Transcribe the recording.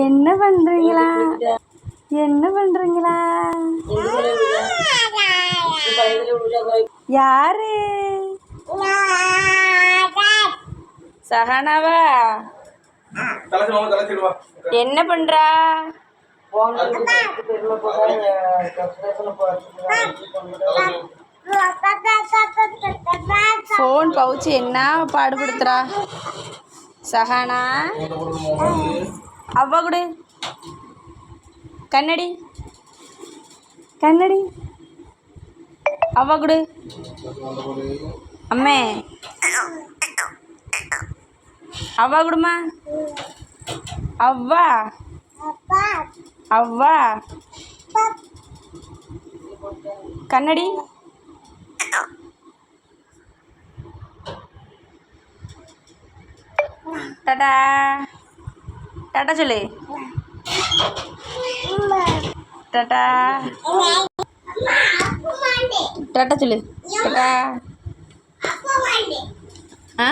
என்ன பண்றீங்களா? என்ன பண்றீங்களா? யாரு? சஹானாவா? என்ன பண்றா? ஃபோன் பவுச்சு என்ன பாடுபடுத்துறா சஹானா? அவ்வா குடு கண்ணடி கண்ணடி அவ்வா குடு அம்மே அவ்வா குடுமா அவ்வா அவ்வா கண்ணடி டாடா டாடா சொல்லு டாடா டாடா சொல்லு டாடா ஆ